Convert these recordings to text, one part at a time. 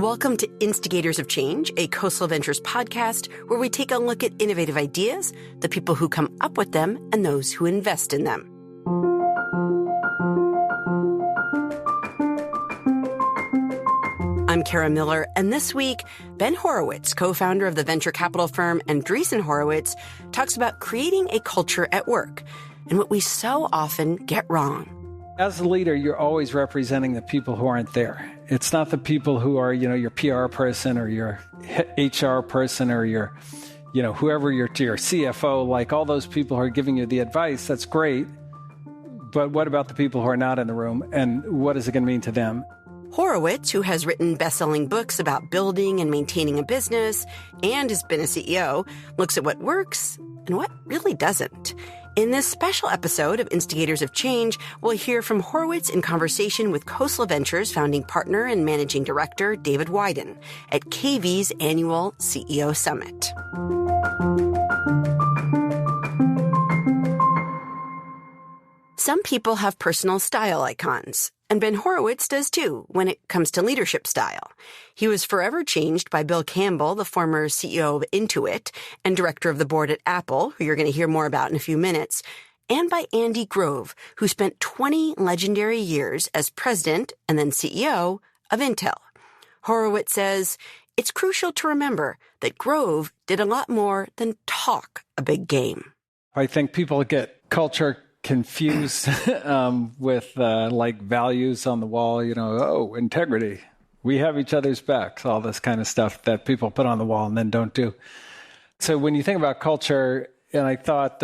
Welcome to Instigators of Change, a Coastal Ventures podcast where we take a look at innovative ideas, the people who come up with them, and those who invest in them. I'm Kara Miller, and this week, Ben Horowitz, co-founder of the venture capital firm Andreessen Horowitz, talks about creating a culture at work and what we so often get wrong. As a leader, you're always representing the people who aren't there. It's not the people who are, your PR person or your HR person or your, whoever your CFO, like all those people who are giving you the advice. That's great. But what about the people who are not in the room? And what is it going to mean to them? Horowitz, who has written best-selling books about building and maintaining a business and has been a CEO, looks at what works and what really doesn't. In this special episode of Instigators of Change, we'll hear from Horowitz in conversation with Coastal Ventures founding partner and managing director David Wyden at KV's annual CEO Summit. Some people have personal style icons, and Ben Horowitz does too when it comes to leadership style. He was forever changed by Bill Campbell, the former CEO of Intuit and director of the board at Apple, who you're going to hear more about in a few minutes, and by Andy Grove, who spent 20 legendary years as president and then CEO of Intel. Horowitz says, it's crucial to remember that Grove did a lot more than talk a big game. I think people get culture confused with values on the wall, integrity. We have each other's backs, all this kind of stuff that people put on the wall and then don't do. So when you think about culture, and I thought,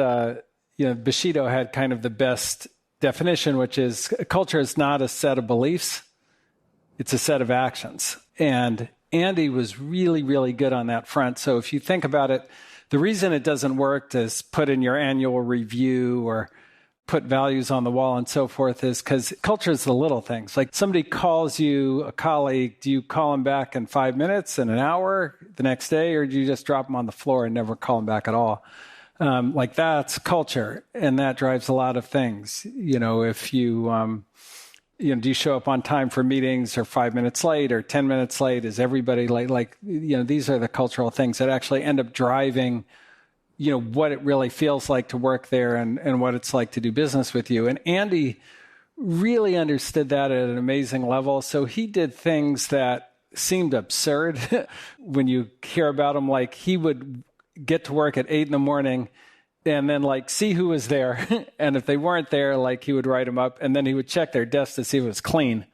Bushido had kind of the best definition, which is culture is not a set of beliefs, it's a set of actions. And Andy was really, really good on that front. So if you think about it, the reason it doesn't work to put in your annual review or put values on the wall and so forth is because culture is the little things. Like somebody calls you, a colleague, do you call them back in 5 minutes, in an hour, the next day, or do you just drop them on the floor and never call them back at all? That's culture, and that drives a lot of things. If you, do you show up on time for meetings or 5 minutes late or 10 minutes late? Is everybody late? These are the cultural things that actually end up driving what it really feels like to work there and what it's like to do business with you. And Andy really understood that at an amazing level. So he did things that seemed absurd when you hear about him. Like he would get to work at 8 a.m. and then see who was there. And if they weren't there, he would write them up and then he would check their desk to see if it was clean.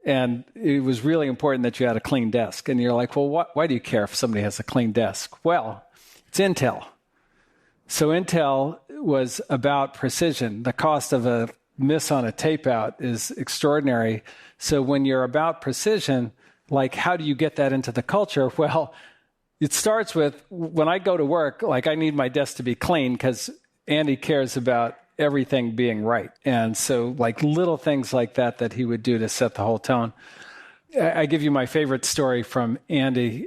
And it was really important that you had a clean desk. And you're like, well, why do you care if somebody has a clean desk? Well, it's Intel. So Intel was about precision. The cost of a miss on a tape out is extraordinary. So when you're about precision, how do you get that into the culture? Well, it starts with when I go to work, I need my desk to be clean because Andy cares about everything being right. And so little things like that he would do to set the whole tone. I give you my favorite story from Andy.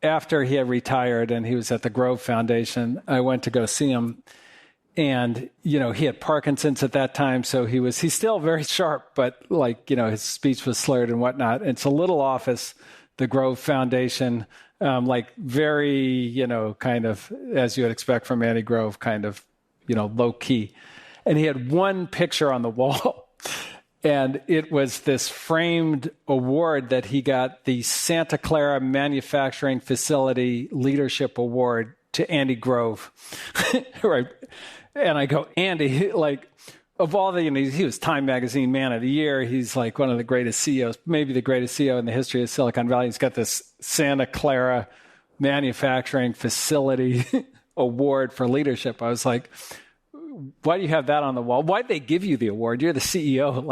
After he had retired and he was at the Grove Foundation, I went to go see him. And, he had Parkinson's at that time. So he's still very sharp, but his speech was slurred and whatnot. It's a little office, the Grove Foundation, very, kind of, as you would expect from Andy Grove, kind of, low key. And he had one picture on the wall. And it was this framed award that he got, the Santa Clara Manufacturing Facility Leadership Award to Andy Grove. Right. And I go, Andy, of all the, he was Time Magazine Man of the Year. He's one of the greatest CEOs, maybe the greatest CEO in the history of Silicon Valley. He's got this Santa Clara Manufacturing Facility Award for leadership. I was like, why do you have that on the wall? Why'd they give you the award? You're the CEO.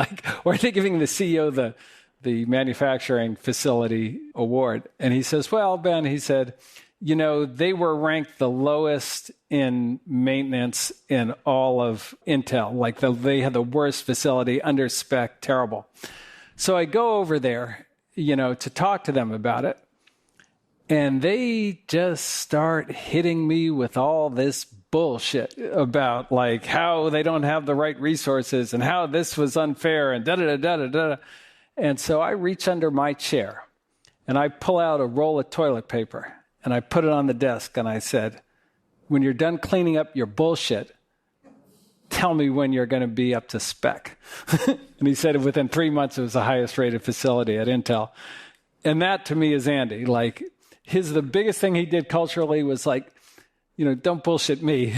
Why are they giving the CEO the manufacturing facility award? And he says, well, Ben, he said, they were ranked the lowest in maintenance in all of Intel. They had the worst facility, under spec, terrible. So I go over there, to talk to them about it. And they just start hitting me with all this bullshit about how they don't have the right resources and how this was unfair and da-da-da-da-da-da. And so I reach under my chair and I pull out a roll of toilet paper and I put it on the desk and I said, when you're done cleaning up your bullshit, tell me when you're going to be up to spec. And he said within 3 months, it was the highest rated facility at Intel. And that to me is Andy. Like the biggest thing he did culturally was like, don't bullshit me.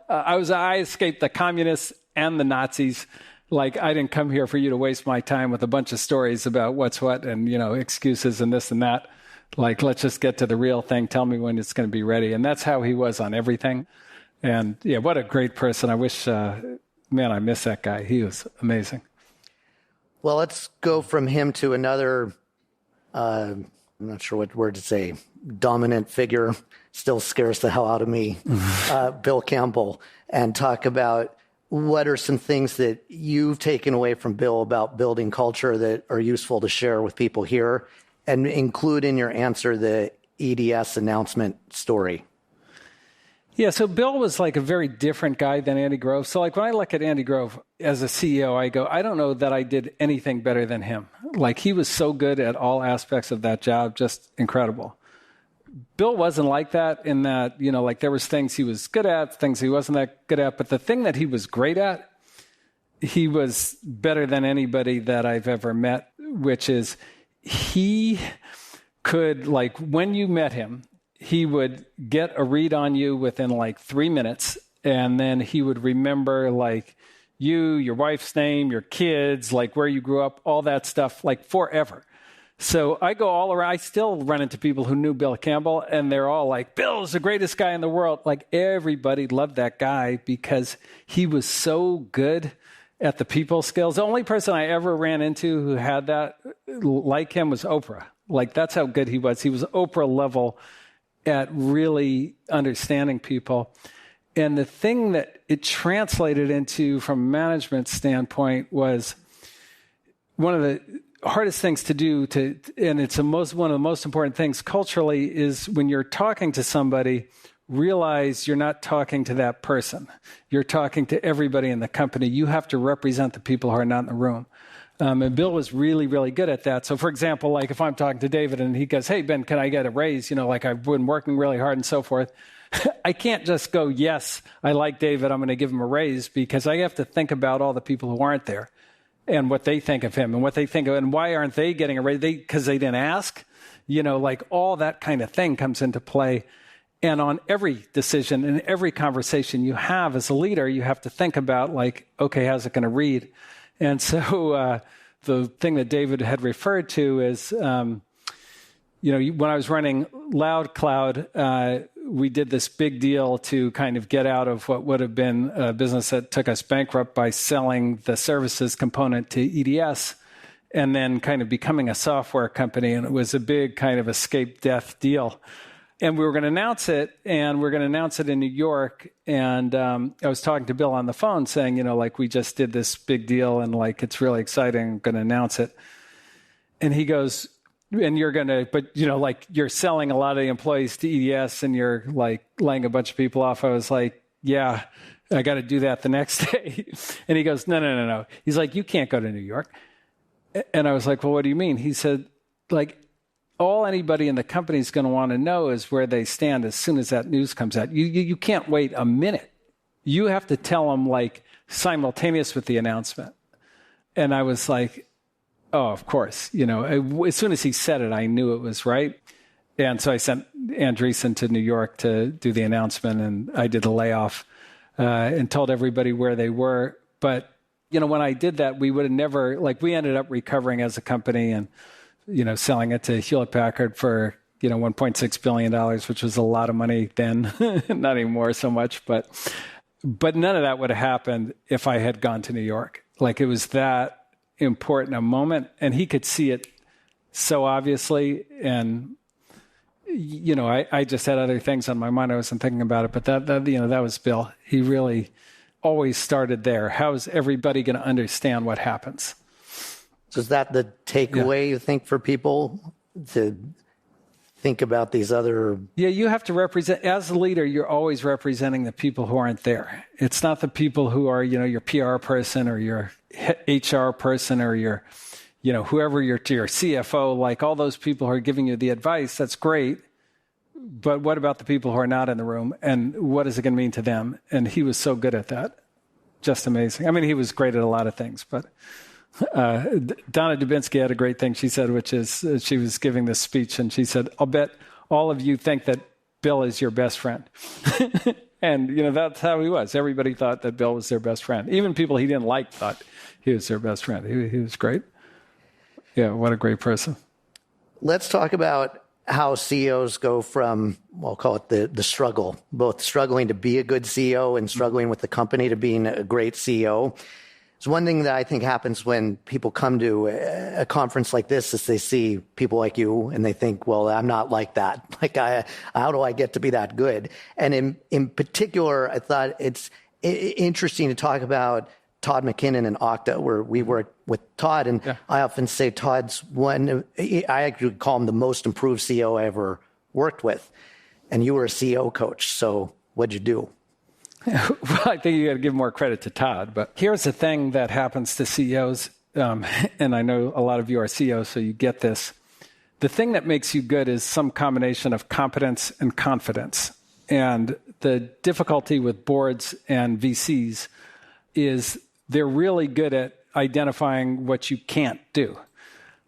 I escaped the communists and the Nazis. Like, I didn't come here for you to waste my time with a bunch of stories about what's what and, excuses and this and that. Like, let's just get to the real thing. Tell me when it's going to be ready. And that's how he was on everything. And yeah, what a great person. I wish, I miss that guy. He was amazing. Well, let's go from him to another, I'm not sure what word to say, dominant figure, still scares the hell out of me, Bill Campbell, and talk about what are some things that you've taken away from Bill about building culture that are useful to share with people here, and include in your answer the EDS announcement story. Yeah, so Bill was like a very different guy than Andy Grove. So like when I look at Andy Grove as a CEO, I go, I don't know that I did anything better than him. Like he was so good at all aspects of that job, just incredible. Bill wasn't like that in that, like there was things he was good at, things he wasn't that good at. But the thing that he was great at, he was better than anybody that I've ever met, which is he could, like when you met him, he would get a read on you within like 3 minutes. And then he would remember like you, your wife's name, your kids, like where you grew up, all that stuff, like forever. So I go all around. I still run into people who knew Bill Campbell, and they're all like, Bill's the greatest guy in the world. Like everybody loved that guy because he was so good at the people skills. The only person I ever ran into who had that like him was Oprah. Like that's how good he was. He was Oprah level at really understanding people. And the thing that it translated into from a management standpoint was one of the hardest things to do and it's one of the most important things culturally is when you're talking to somebody, realize you're not talking to that person. You're talking to everybody in the company. You have to represent the people who are not in the room. And Bill was really, really good at that. So for example, like if I'm talking to David and he goes, hey, Ben, can I get a raise? Like I've been working really hard and so forth. I can't just go, yes, I like David, I'm going to give him a raise, because I have to think about all the people who aren't there and what they think of him and what they think of, and why aren't they getting a raise? Because they didn't ask, like all that kind of thing comes into play. And on every decision and every conversation you have as a leader, you have to think about like, okay, how's it going to read? And so the thing that David had referred to is, when I was running Loud Cloud, we did this big deal to kind of get out of what would have been a business that took us bankrupt by selling the services component to EDS and then kind of becoming a software company. And it was a big kind of escape death deal. And we were going to announce it, and we're going to announce it in New York. And I was talking to Bill on the phone saying, like we just did this big deal and like it's really exciting, I'm going to announce it. And he goes, and you're going to, but like you're selling a lot of the employees to EDS and you're like laying a bunch of people off. I was like, yeah, I got to do that the next day. And he goes, no. He's like, you can't go to New York. And I was like, well, what do you mean? He said, like, all anybody in the company is going to want to know is where they stand as soon as that news comes out. You can't wait a minute. You have to tell them like simultaneous with the announcement. And I was like, oh, of course. As soon as he said it, I knew it was right. And so I sent Andreessen to New York to do the announcement, and I did the layoff and told everybody where they were. But, when I did that, we would have never, like we ended up recovering as a company and selling it to Hewlett-Packard for, $1.6 billion, which was a lot of money then, not anymore so much. But none of that would have happened if I had gone to New York. Like it was that important a moment, and he could see it so obviously. And, I just had other things on my mind. I wasn't thinking about it, but that was Bill. He really always started there. How is everybody going to understand what happens? So is that the takeaway, you think, for people to think about these other... Yeah, you have to represent, as a leader, you're always representing the people who aren't there. It's not the people who are, your PR person or your HR person or your, whoever your CFO, like all those people who are giving you the advice, that's great. But what about the people who are not in the room? And what is it going to mean to them? And he was so good at that. Just amazing. I mean, he was great at a lot of things, but Donna Dubinsky had a great thing she said, which is she was giving this speech and she said, I'll bet all of you think that Bill is your best friend. And, that's how he was. Everybody thought that Bill was their best friend. Even people he didn't like thought he was their best friend. He was great. Yeah, what a great person. Let's talk about how CEOs go from, we'll call it the struggle, both struggling to be a good CEO and struggling with the company to being a great CEO. It's one thing that I think happens when people come to a conference like this is they see people like you and they think, well, I'm not like that. Like, how do I get to be that good? And in particular, I thought it's interesting to talk about Todd McKinnon and Okta, where we worked with Todd. And yeah. I often say Todd's I actually call him the most improved CEO I ever worked with. And you were a CEO coach. So what'd you do? Well, I think you got to give more credit to Todd. But here's the thing that happens to CEOs. And I know a lot of you are CEOs, so you get this. The thing that makes you good is some combination of competence and confidence. And the difficulty with boards and VCs is they're really good at identifying what you can't do.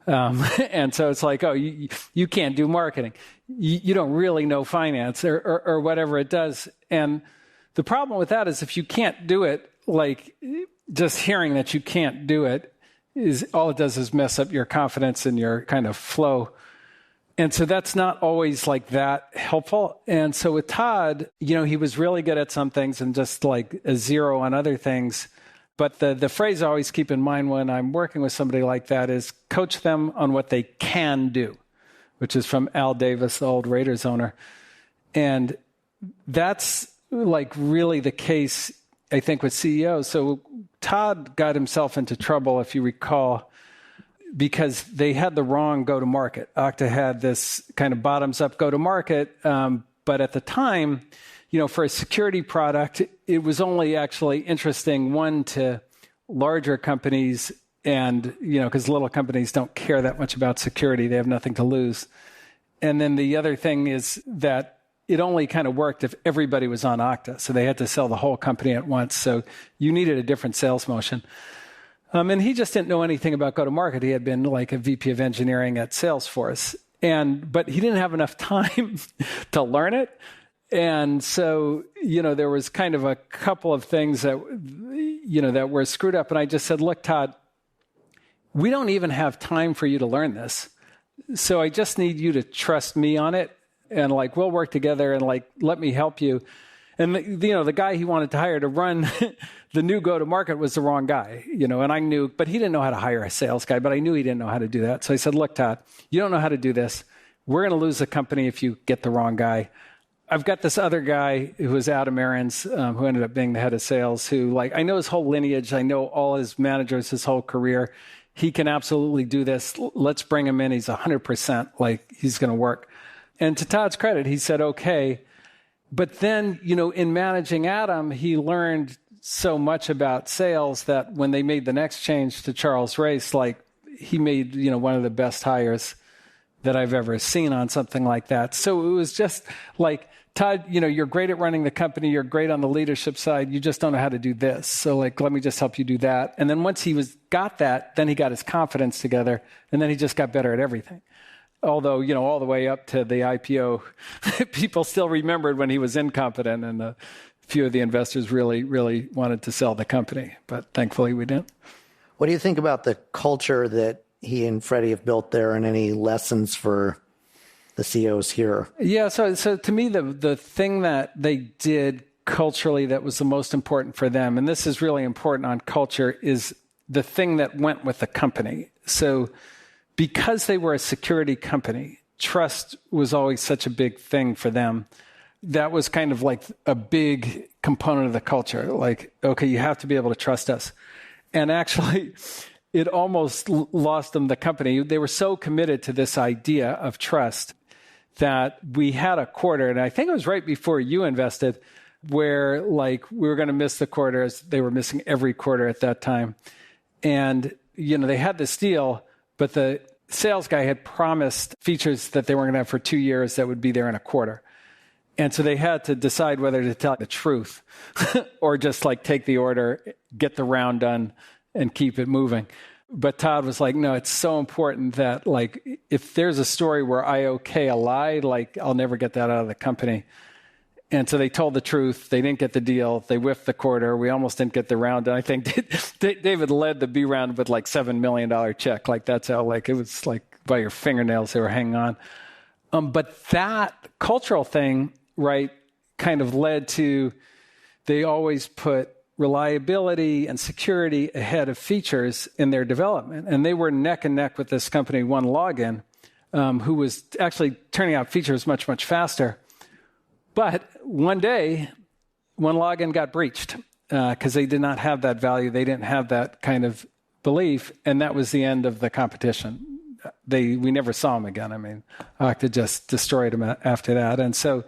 And so it's like, oh, you can't do marketing. You don't really know finance or whatever it does. And the problem with that is if you can't do it, like just hearing that you can't do it is all it does is mess up your confidence and your kind of flow. And so that's not always like that helpful. And so with Todd, he was really good at some things and just like a zero on other things. But the phrase I always keep in mind when I'm working with somebody like that is coach them on what they can do, which is from Al Davis, the old Raiders owner. And that's like really the case, I think, with CEOs. So Todd got himself into trouble, if you recall, because they had the wrong go-to-market. Okta had this kind of bottoms-up go-to-market, but at the time, for a security product, it was only actually interesting, one, to larger companies, and, because little companies don't care that much about security. They have nothing to lose. And then the other thing is that it only kind of worked if everybody was on Okta. So they had to sell the whole company at once. So you needed a different sales motion. And he just didn't know anything about go-to-market. He had been like a VP of engineering at Salesforce. But he didn't have enough time to learn it. And so, there was kind of a couple of things that, that were screwed up. And I just said, look, Todd, we don't even have time for you to learn this. So I just need you to trust me on it. And we'll work together and let me help you. And the guy he wanted to hire to run the new go-to-market was the wrong guy, and I knew, but he didn't know how to hire a sales guy, but I knew he didn't know how to do that. So I said, look, Todd, you don't know how to do this. We're going to lose the company if you get the wrong guy. I've got this other guy who was Adam Aarons, who ended up being the head of sales, who I know his whole lineage. I know all his managers, his whole career. He can absolutely do this. Let's bring him in. He's 100% he's going to work. And to Todd's credit, he said, okay. But then, in managing Adam, he learned so much about sales that when they made the next change to Charles Race, he made, one of the best hires that I've ever seen on something like that. So it was just Todd, you're great at running the company. You're great on the leadership side. You just don't know how to do this. So let me just help you do that. And then once he got that, then he got his confidence together and then he just got better at everything. Although, all the way up to the IPO, people still remembered when he was incompetent and a few of the investors really, really wanted to sell the company. But thankfully we didn't. What do you think about the culture that he and Freddie have built there and any lessons for the CEOs here? Yeah, so to me, the thing that they did culturally that was the most important for them, and this is really important on culture, is the thing that went with the company. So because they were a security company, trust was always such a big thing for them. That was kind of a big component of the culture. Okay, you have to be able to trust us. And actually, it almost lost them the company. They were so committed to this idea of trust that we had a quarter, and I think it was right before you invested, where we were going to miss the quarters. They were missing every quarter at that time. And, they had this deal, but the sales guy had promised features that they weren't going to have for 2 years that would be there in a quarter. And so they had to decide whether to tell the truth or just like take the order, get the round done, and keep it moving. But Todd was like, no, it's so important that like if there's a story where I okay a lie, like I'll never get that out of the company. And so they told the truth. They didn't get the deal. They whiffed the quarter. We almost didn't get the round. And I think David led the B round with like $7 million check. Like that's how like it was like by your fingernails they were hanging on. But that cultural thing, right, kind of led to they always put reliability and security ahead of features in their development. And they were neck and neck with this company, OneLogin, who was actually turning out features much, much faster. But one day, OneLogin got breached because they did not have that value. They didn't have that kind of belief, and that was the end of the competition. We never saw them again. I mean, Okta just destroyed them after that. And so,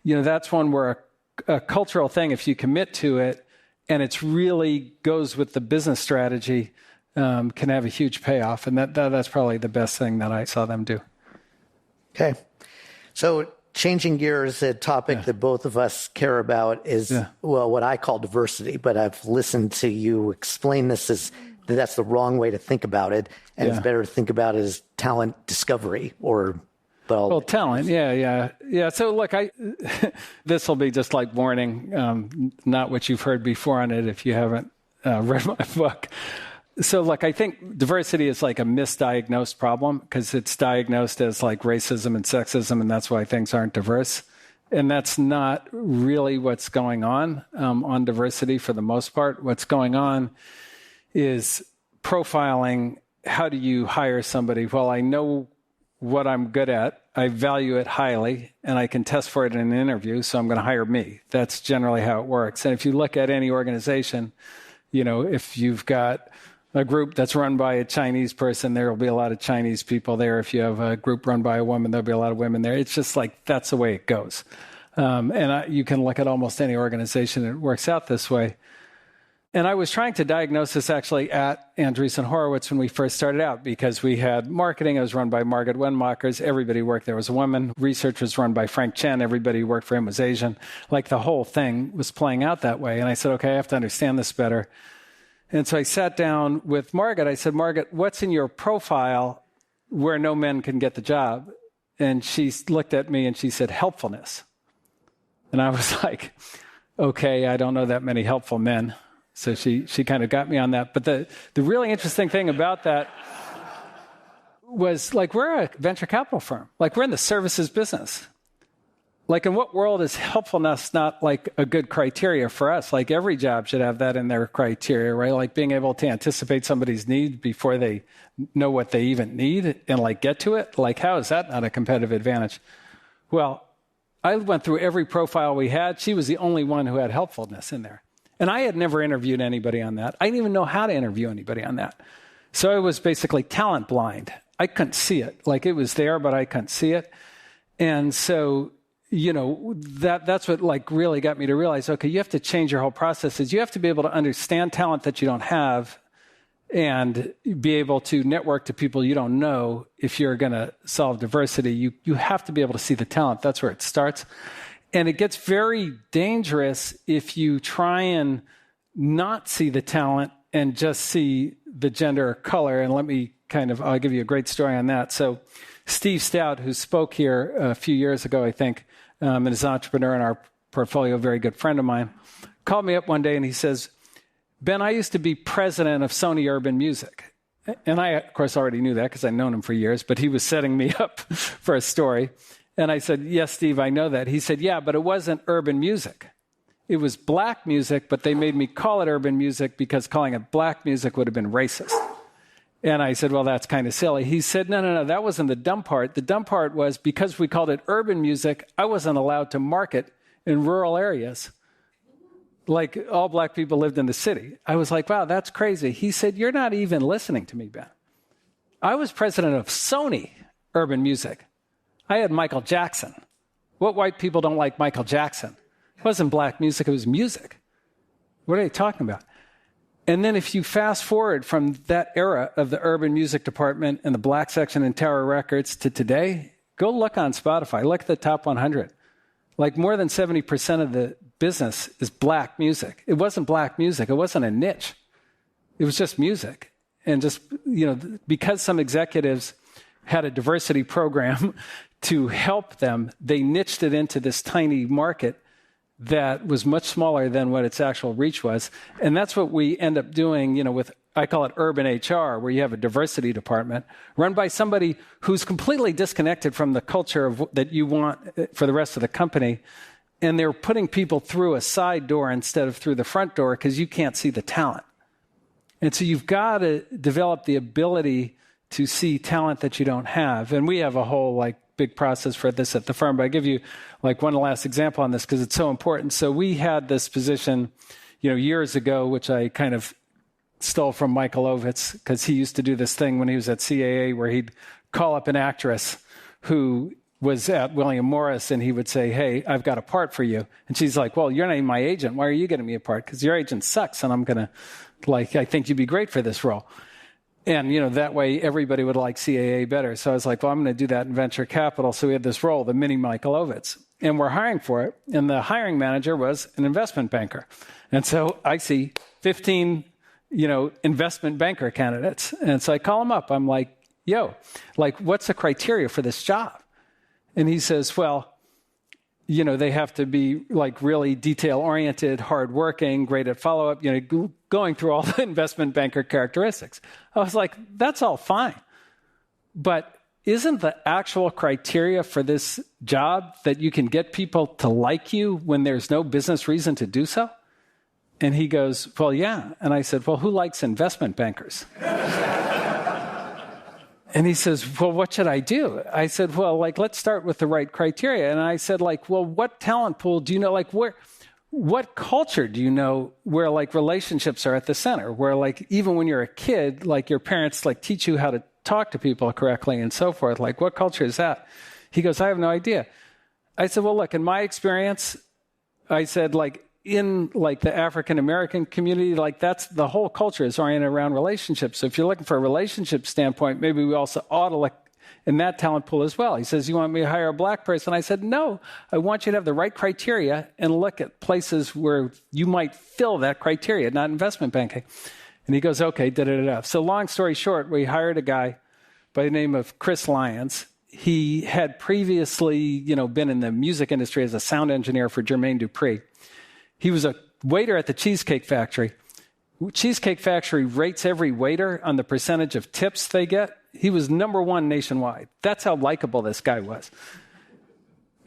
that's one where a cultural thing, if you commit to it, and it really goes with the business strategy, can have a huge payoff. And that's probably the best thing that I saw them do. Okay. So changing gears, a topic that both of us care about is, well, what I call diversity, but I've listened to you explain this as that's the wrong way to think about it. And it's better to think about it as talent discovery well, talent. Yeah. So look, this will be just like warning, not what you've heard before on it if you haven't read my book. So look, I think diversity is like a misdiagnosed problem because it's diagnosed as like racism and sexism, and that's why things aren't diverse. And that's not really what's going on diversity for the most part. What's going on is profiling. How do you hire somebody? Well, I know what I'm good at. I value it highly, and I can test for it in an interview, so I'm going to hire me. That's generally how it works. And if you look at any organization, if you've got a group that's run by a Chinese person, there will be a lot of Chinese people there. If you have a group run by a woman, there'll be a lot of women there. It's just like that's the way it goes. You can look at almost any organization, and it works out this way. And I was trying to diagnose this actually at Andreessen Horowitz when we first started out because we had marketing. It was run by Margaret Wenmakers. Everybody worked there was a woman. Research was run by Frank Chen. Everybody who worked for him was Asian. Like the whole thing was playing out that way. And I said, okay, I have to understand this better. And so I sat down with Margaret. I said, Margaret, what's in your profile where no men can get the job? And she looked at me and she said, helpfulness. And I was like, okay, I don't know that many helpful men. So she kind of got me on that. But the really interesting thing about that was like we're a venture capital firm. Like we're in the services business. Like in what world is helpfulness not like a good criteria for us? Like every job should have that in their criteria, right? Like being able to anticipate somebody's need before they know what they even need and like get to it. Like how is that not a competitive advantage? Well, I went through every profile we had. She was the only one who had helpfulness in there. And I had never interviewed anybody on that. I didn't even know how to interview anybody on that. So I was basically talent blind. I couldn't see it. Like it was there, but I couldn't see it. And so, that's what like really got me to realize, okay, you have to change your whole processes. You have to be able to understand talent that you don't have and be able to network to people you don't know. If you're going to solve diversity, you have to be able to see the talent. That's where it starts. And it gets very dangerous if you try and not see the talent and just see the gender or color. And I'll give you a great story on that. So Steve Stout, who spoke here a few years ago, I think, and is an entrepreneur in our portfolio, a very good friend of mine, called me up one day and he says, Ben, I used to be president of Sony Urban Music. And I, of course, already knew that because I'd known him for years, but he was setting me up for a story. And I said, yes, Steve, I know that. He said, yeah, but it wasn't urban music. It was black music, but they made me call it urban music because calling it black music would have been racist. And I said, well, that's kind of silly. He said, no, that wasn't the dumb part. The dumb part was because we called it urban music, I wasn't allowed to market in rural areas. Like all black people lived in the city. I was like, wow, that's crazy. He said, you're not even listening to me, Ben. I was president of Sony Urban Music. I had Michael Jackson. What white people don't like Michael Jackson? It wasn't black music, it was music. What are they talking about? And then if you fast forward from that era of the urban music department and the black section in Tower Records to today, go look on Spotify. Look at the top 100. Like more than 70% of the business is black music. It wasn't black music. It wasn't a niche. It was just music. And just, because some executives had a diversity program to help them, they niched it into this tiny market that was much smaller than what its actual reach was. And that's what we end up doing, with, I call it urban HR, where you have a diversity department run by somebody who's completely disconnected from the culture that you want for the rest of the company. And they're putting people through a side door instead of through the front door because you can't see the talent. And so you've got to develop the ability to see talent that you don't have. And we have a whole big process for this at the firm. But I give you one last example on this because it's so important. So we had this position, years ago, which I kind of stole from Michael Ovitz because he used to do this thing when he was at CAA where he'd call up an actress who was at William Morris and he would say, hey, I've got a part for you. And she's like, well, you're not even my agent. Why are you getting me a part? Because your agent sucks and I'm going to, I think you'd be great for this role. And, that way everybody would like CAA better. So I was like, well, I'm going to do that in venture capital. So we had this role, the mini Michael Ovitz. And we're hiring for it. And the hiring manager was an investment banker. And so I see 15, investment banker candidates. And so I call him up. I'm like, yo, what's the criteria for this job? And he says, well, they have to be really detail-oriented, hardworking, great at follow-up, going through all the investment banker characteristics. I was like, that's all fine. But isn't the actual criteria for this job that you can get people to like you when there's no business reason to do so? And he goes, well, yeah. And I said, well, who likes investment bankers? And he says, well, what should I do? I said, well, let's start with the right criteria. And I said, well, what talent pool do you know? What culture do you know where relationships are at the center? Where even when you're a kid, your parents teach you how to talk to people correctly and so forth. What culture is that? He goes, I have no idea. I said, well, look, in my experience, I said, in the African-American community, that's the whole culture is oriented around relationships. So if you're looking for a relationship standpoint, maybe we also ought to look in that talent pool as well. He says, you want me to hire a black person? I said, no, I want you to have the right criteria and look at places where you might fill that criteria, not investment banking. And he goes, okay, da-da-da-da. So long story short, we hired a guy by the name of Chris Lyons. He had previously, been in the music industry as a sound engineer for Jermaine Dupri. He was a waiter at the Cheesecake Factory. Cheesecake Factory rates every waiter on the percentage of tips they get. He was number one nationwide. That's how likable this guy was.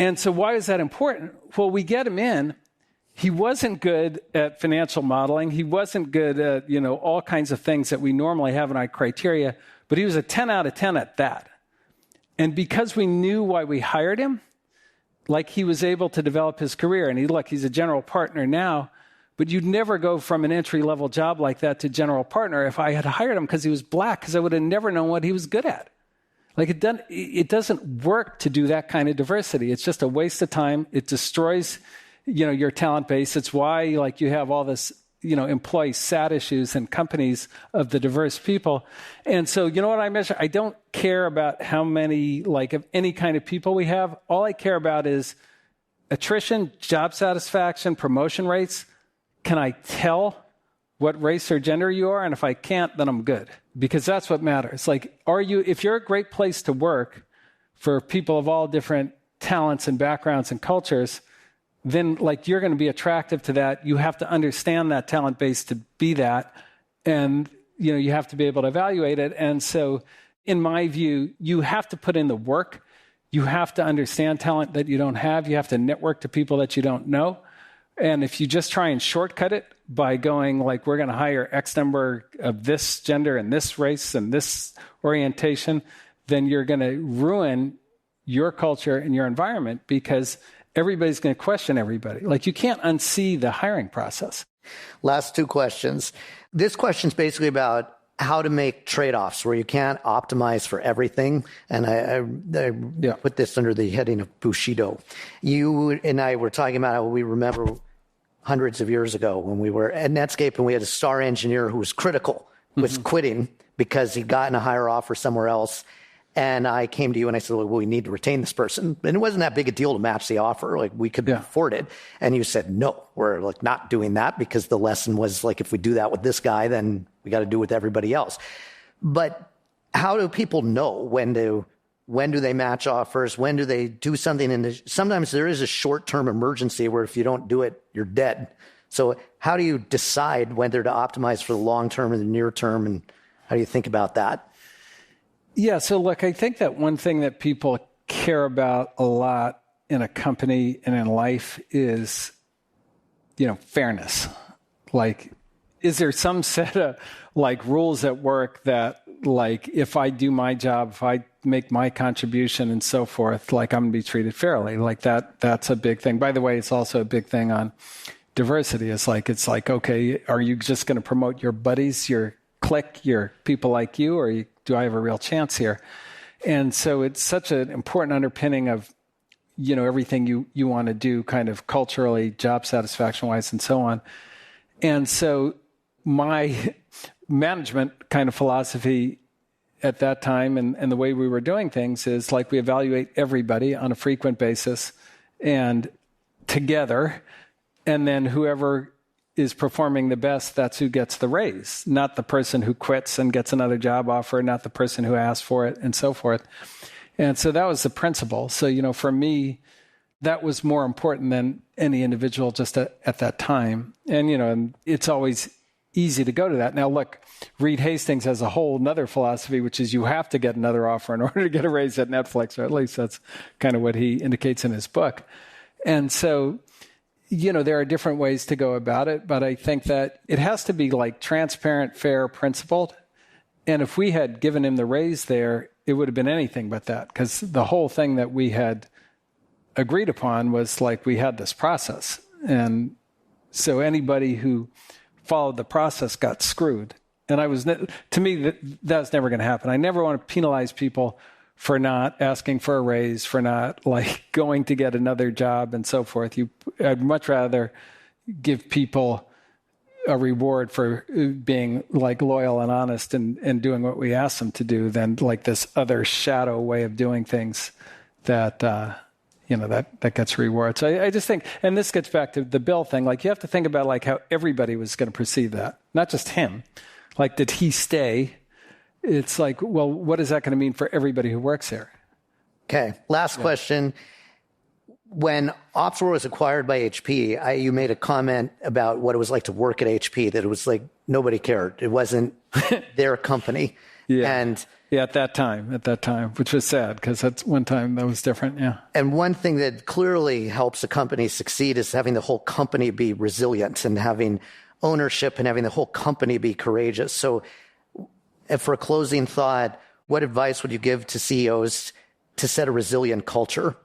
And so why is that important? Well, we get him in. He wasn't good at financial modeling. He wasn't good at, all kinds of things that we normally have in our criteria, but he was a 10 out of 10 at that. And because we knew why we hired him, he was able to develop his career. And he's a general partner now, but you'd never go from an entry-level job like that to general partner if I had hired him because he was black, because I would have never known what he was good at. It doesn't work to do that kind of diversity. It's just a waste of time. It destroys, your talent base. It's why, you have all this, employee SAT issues in companies of the diverse people. And so, what I measure? I don't care about how many, of any kind of people we have. All I care about is attrition, job satisfaction, promotion rates. Can I tell what race or gender you are? And if I can't, then I'm good. Because that's what matters. If you're a great place to work for people of all different talents and backgrounds and cultures, then you're going to be attractive to that. You have to understand that talent base to be that. And, you have to be able to evaluate it. And so in my view, you have to put in the work. You have to understand talent that you don't have. You have to network to people that you don't know. And if you just try and shortcut it by going we're going to hire X number of this gender and this race and this orientation, then you're going to ruin your culture and your environment because everybody's going to question everybody. You can't unsee the hiring process. Last two questions. This question's basically about how to make trade-offs where you can't optimize for everything. And I put this under the heading of Bushido. You and I were talking about how we remember hundreds of years ago when we were at Netscape and we had a star engineer who was critical, was quitting because he'd gotten a higher offer somewhere else. And I came to you and I said, well, we need to retain this person. And it wasn't that big a deal to match the offer. Like, we could afford it. And you said, no, we're like not doing that, because the lesson was like, if we do that with this guy, then we got to do it with everybody else. But how do people know when do they match offers? When do they do something? And sometimes there is a short-term emergency where if you don't do it, you're dead. So how do you decide whether to optimize for the long term and the near term? And how do you think about that? Yeah. So look, I think that one thing that people care about a lot in a company and in life is, fairness. Like, is there some set of like rules at work that, like, if I do my job, if I make my contribution and so forth, like, I'm going to be treated fairly? Like that's a big thing. By the way, it's also a big thing on diversity. It's like, okay, are you just going to promote your buddies, your clique, your people like you, or do I have a real chance here? And so it's such an important underpinning of, everything you want to do kind of culturally, job satisfaction wise, and so on. And so my management kind of philosophy at that time and the way we were doing things is like, we evaluate everybody on a frequent basis and together, and then whoever is performing the best, that's who gets the raise, not the person who quits and gets another job offer, not the person who asked for it, and so forth. And so that was the principle. So, for me, that was more important than any individual just at that time. And, and it's always easy to go to that. Now, look, Reed Hastings has a whole nother philosophy, which is you have to get another offer in order to get a raise at Netflix, or at least that's kind of what he indicates in his book. And so, there are different ways to go about it, but I think that it has to be like transparent, fair, principled. And if we had given him the raise there, it would have been anything but that, because the whole thing that we had agreed upon was like, we had this process. And so anybody who followed the process got screwed. And to me, that's never going to happen. I never want to penalize people for not asking for a raise, for not like going to get another job and so forth. I'd much rather give people a reward for being like loyal and honest and doing what we ask them to do than like this other shadow way of doing things that, that gets reward. So I just think, and this gets back to the Bill thing, like, you have to think about like how everybody was going to perceive that, not just him. Like, did he stay? It's like, well, what is that going to mean for everybody who works here? Okay. Last question. When Opsware was acquired by HP, you made a comment about what it was like to work at HP, that it was like nobody cared. It wasn't their company. And at that time, which was sad, because that's one time that was different. Yeah. And one thing that clearly helps a company succeed is having the whole company be resilient and having ownership and having the whole company be courageous. So, for a closing thought, what advice would you give to CEOs to set a resilient culture?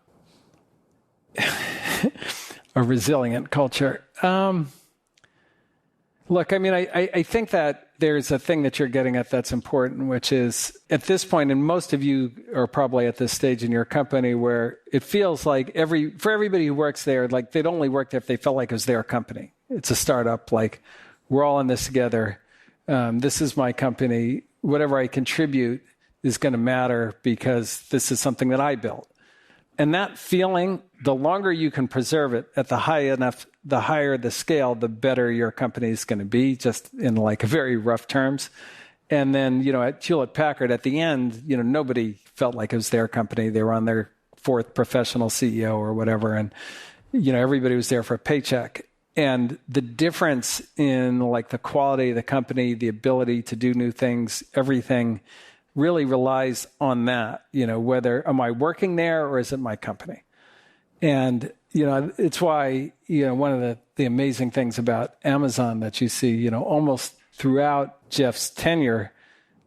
A resilient culture. Look, I mean, I think that there's a thing that you're getting at that's important, which is at this point, and most of you are probably at this stage in your company where it feels like for everybody who works there, like they'd only work there if they felt like it was their company. It's a startup, like we're all in this together. This is my company. Whatever I contribute is going to matter because this is something that I built. And that feeling, the longer you can preserve it at the higher the scale, the better your company is going to be, just in like very rough terms. And then, at Hewlett-Packard at the end, nobody felt like it was their company. They were on their fourth professional CEO or whatever. And, everybody was there for a paycheck. And the difference in like the quality of the company, the ability to do new things, everything really relies on that, whether am I working there or is it my company? And, it's why, one of the amazing things about Amazon that you see, almost throughout Jeff's tenure,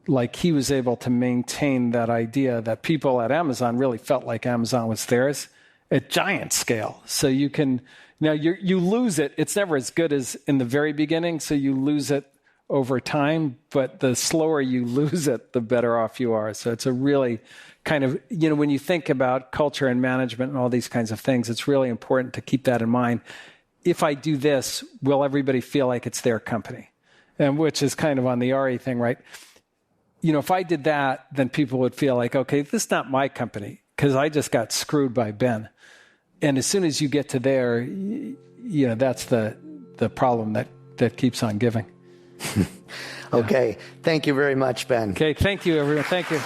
like he was able to maintain that idea that people at Amazon really felt like Amazon was theirs at giant scale. So you can, you lose it. It's never as good as in the very beginning. So you lose it over time, but the slower you lose it, the better off you are. So it's a really kind of, when you think about culture and management and all these kinds of things, it's really important to keep that in mind. if I do this, will everybody feel like it's their company? And which is kind of on the RE thing, right? If I did that, then people would feel like, okay, this is not my company because I just got screwed by Ben. And as soon as you get to there, that's the problem that keeps on giving. Okay. Thank you very much, Ben. Okay. Thank you, everyone. Thank you.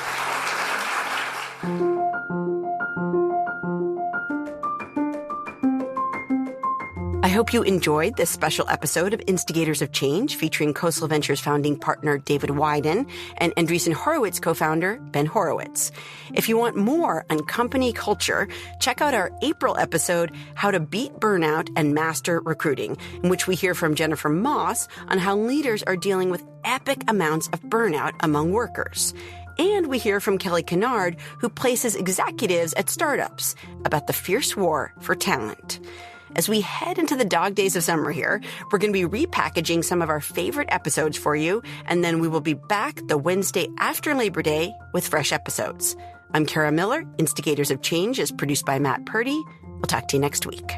I hope you enjoyed this special episode of Instigators of Change featuring Coastal Ventures founding partner David Wyden and Andreessen Horowitz co-founder Ben Horowitz. If you want more on company culture, check out our April episode, How to Beat Burnout and Master Recruiting, in which we hear from Jennifer Moss on how leaders are dealing with epic amounts of burnout among workers. And we hear from Kelly Kennard, who places executives at startups, about the fierce war for talent. As we head into the dog days of summer here, we're going to be repackaging some of our favorite episodes for you, and then we will be back the Wednesday after Labor Day with fresh episodes. I'm Kara Miller. Instigators of Change is produced by Matt Purdy. We'll talk to you next week.